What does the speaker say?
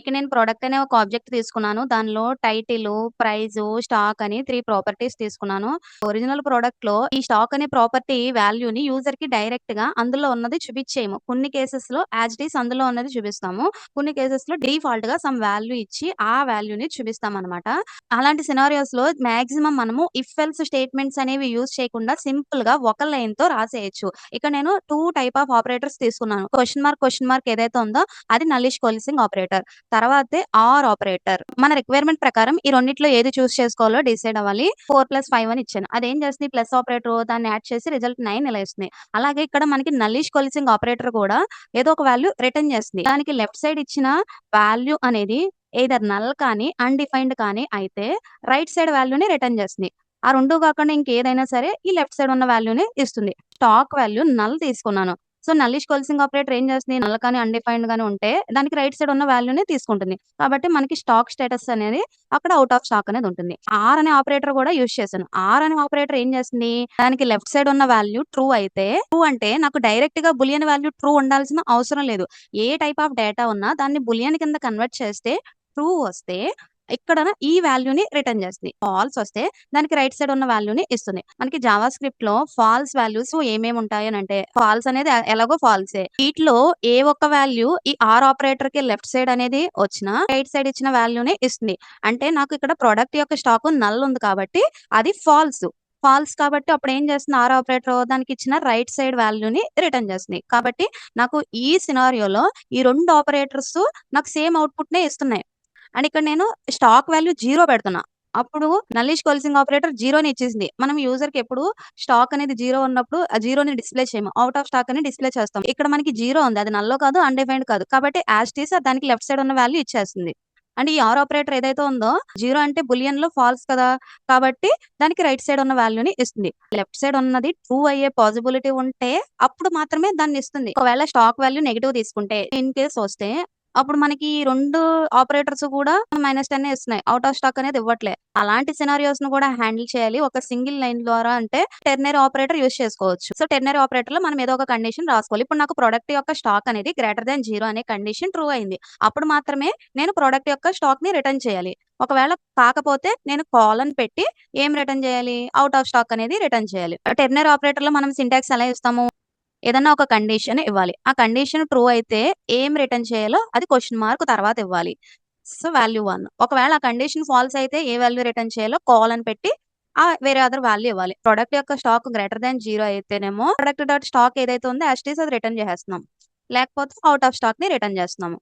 ఇక నేను ప్రొడక్ట్ అనే ఒక ఆబ్జెక్ట్ తీసుకున్నాను. దానిలో టైటిలు, ప్రైజు, స్టాక్ అని 3 ప్రాపర్టీస్ తీసుకున్నాను. ఒరిజినల్ ప్రొడక్ట్‌లో ఈ స్టాక్ అనే ప్రాపర్టీ వాల్యూని యూజర్‌కి డైరెక్ట్‌గా అందులో ఉన్నది చూపిచ్చేయము. కొన్ని కేసెస్‌లో యాజ్ ఇట్ ఈజ్ అందులో ఉన్నది చూపిస్తాము. కొన్ని కేసెస్‌లో డిఫాల్ట్‌గా సమ్ వాల్యూ ఇచ్చి ఆ వాల్యూని చూపిస్తామనమాట. అలాంటి సినారియోస్‌లో మాక్సిమం మనము ఇఫ్ ఎల్స్ స్టేట్మెంట్స్ అనేవి యూజ్ చేయకుండా సింపుల్‌గా ఒక లైన్‌తో రాసేయొచ్చు. ఇక్కడ నేను 2 టైప్ ఆఫ్ ఆపరేటర్స్ తీసుకున్నాను. క్వెషన్ మార్క్ ఏదైతే ఉందో అది నల్లిష్ కోలిసింగ్ ఆపరేటర్. తర్వాతే ఆర్ ఆపరేటర్. మన రిక్వైర్‌మెంట్ ప్రకారం ఈ రెండిట్లో ఏది చూస్ చేసుకోవాలో డిసైడ్ అవ్వాలి. 4+5 అని ఇచ్చాను. అదేం చేస్తుంది ప్లస్ ఆపరేటర్ దాన్ని యాడ్ చేసి రిజల్ట్ 9 ఇలా ఇస్తుంది. అలాగే ఇక్కడ మనకి నల్లిష్ కొలిసింగ్ ఆపరేటర్ కూడా ఏదో ఒక వాల్యూ రిటర్న్ చేస్తుంది. దానికి లెఫ్ట్ సైడ్ ఇచ్చిన వాల్యూ అనేది ఎయిదర్ నల్ కానీ, అన్‌డిఫైన్డ్ కానీ అయితే రైట్ సైడ్ వాల్యూని రిటర్న్ చేస్తుంది. ఆ 2 కాకుండా ఇంకేదైనా సరే ఈ లెఫ్ట్ సైడ్ ఉన్న వాల్యూని ఇస్తుంది. స్టాక్ వాల్యూ నల్ తీసుకున్నాను. సో, నల్లిష్ కొలిసింగ్ ఆపరేటర్ ఏం చేస్తుంది? నల్ కానీ, అన్‌డిఫైన్డ్ గాని ఉంటే దానికి రైట్ సైడ్ ఉన్న వాల్యూని తీసుకుంటుంది. కాబట్టి మనకి స్టాక్ స్టేటస్ అనేది అక్కడ ఔట్ ఆఫ్ స్టాక్ అనేది ఉంటుంది. ఆర్ అనే ఆపరేటర్ కూడా యూజ్ చేశాను. ఆర్ అనే ఆపరేటర్ ఏం చేస్తుంది? దానికి లెఫ్ట్ సైడ్ ఉన్న వాల్యూ ట్రూ అయితే ట్రూ అంటే నాకు డైరెక్ట్‌గా బూలియన్ వాల్యూ ట్రూ ఉండాల్సిన అవసరం లేదు. ఏ టైప్ ఆఫ్ డేటా ఉన్నా దాన్ని బూలియన్ కింద కన్వర్ట్ చేస్తే ట్రూ వస్తే ఇక్కడ ఈ వాల్యూని రిటర్న్ చేస్తుంది. ఫాల్స్ వస్తే దానికి రైట్ సైడ్ ఉన్న వాల్యూని ఇస్తుంది. మనకి జావా స్క్రిప్ట్‌లో ఫాల్స్ వాల్యూస్ ఏమేమి ఉంటాయనంటే ఫాల్స్ అనేది ఎలాగో ఫాల్సే. వీటిలో ఏ ఒక్క వాల్యూ ఈ ఆర్ ఆపరేటర్‌కి లెఫ్ట్ సైడ్ అనేది వచ్చినా రైట్ సైడ్ ఇచ్చిన వాల్యూనే ఇస్తుంది. అంటే నాకు ఇక్కడ ప్రొడక్ట్ యొక్క స్టాక్ నల్ ఉంది కాబట్టి అది ఫాల్స్. ఫాల్స్ కాబట్టి అప్పుడు ఏం చేస్తుంది ఆర్ ఆపరేటర్ దానికి ఇచ్చిన రైట్ సైడ్ వాల్యూని రిటర్న్ చేస్తుంది. కాబట్టి నాకు ఈ సినారియోలో ఈ 2 ఆపరేటర్స్ నాకు సేమ్ అవుట్‌పుట్‌నే ఇస్తున్నాయి. అండ్ ఇక్కడ నేను స్టాక్ వాల్యూ 0 పెడుతున్నా. అప్పుడు నల్లిష్ కొలిసింగ్ ఆపరేటర్ 0ని ఇచ్చేసింది. మనం యూజర్‌కి ఎప్పుడు స్టాక్ అనేది 0 ఉన్నప్పుడు ఆ 0ని డిస్‌ప్లే చేయము. ఔట్ ఆఫ్ స్టాక్ అని డిస్‌ప్లే చేస్తాం. ఇక్కడ మనకి 0 ఉంది. అది నల్లో కాదు, అన్‌డిఫైన్డ్ కాదు. కాబట్టి యాజ్ ఇట్ ఈజ్ దానికి లెఫ్ట్ సైడ్ ఉన్న వాల్యూ ఇచ్చేస్తుంది. అండ్ ఈ ఆర్ ఆపరేటర్ ఏదైతే ఉందో 0 అంటే బూలియన్‌లో ఫాల్స్ కదా! కాబట్టి దానికి రైట్ సైడ్ ఉన్న వాల్యూని ఇస్తుంది. లెఫ్ట్ సైడ్ ఉన్నది ట్రూ అయ్యే పాసిబిలిటీ ఉంటే అప్పుడు మాత్రమే దాన్ని ఇస్తుంది. ఒకవేళ స్టాక్ వాల్యూ నెగెటివ్ తీసుకుంటే ఇన్ కేస్ వస్తే అప్పుడు మనకి ఈ 2 ఆపరేటర్స్ కూడా -10 ఇస్తున్నాయి. ఔట్ ఆఫ్ స్టాక్ అనేది ఇవ్వట్లే. అలాంటి సినారియోస్‌ని కూడా హ్యాండిల్ చేయాలి. ఒక సింగిల్ లైన్ ద్వారా అంటే టెర్నరీ ఆపరేటర్ యూజ్ చేసుకోవచ్చు. సో, టెర్నరీ ఆపరేటర్‌లో మనం ఏదో ఒక కండిషన్ రాసుకోవాలి. ఇప్పుడు నాకు ప్రొడక్ట్ యొక్క స్టాక్ అనేది గ్రేటర్ థాన్ 0 అనే కండిషన్ ట్రూ అయింది. అప్పుడు మాత్రమే నేను ప్రొడక్ట్ యొక్క స్టాక్‌ని రిటర్న్ చేయాలి. ఒకవేళ కాకపోతే నేను కోలన్ పెట్టి ఏం రిటర్న్ చేయాలి? ఔట్ ఆఫ్ స్టాక్ అనేది రిటర్న్ చేయాలి. టెర్నరీ ఆపరేటర్‌లో మనం సింటాక్స్ ఎలా ఇస్తాము? ఏదన్నా ఒక కండిషన్ ఇవ్వాలి. ఆ కండిషన్ ట్రూ అయితే ఏం రిటర్న్ చేయాలో అది క్వెషన్ మార్క్ తర్వాత ఇవ్వాలి. So, value 1. ఒకవేళ ఆ కండిషన్ ఫాల్స్ అయితే ఏ వాల్యూ రిటర్న్ చేయాలో కోలన్ పెట్టి వేరే అదర్ వాల్యూ ఇవ్వాలి. ప్రొడక్ట్ యొక్క స్టాక్ గ్రేటర్ థాన్ 0 అయితేనేమో ప్రొడక్ట్ డాట్ స్టాక్ ఏదైతే ఉందో యాజ్ ఇట్ ఈజ్ అది రిటర్న్ చేసేస్తున్నాం. లేకపోతే ఔట్ ఆఫ్ స్టాక్‌ని రిటర్న్ చేస్తున్నాము.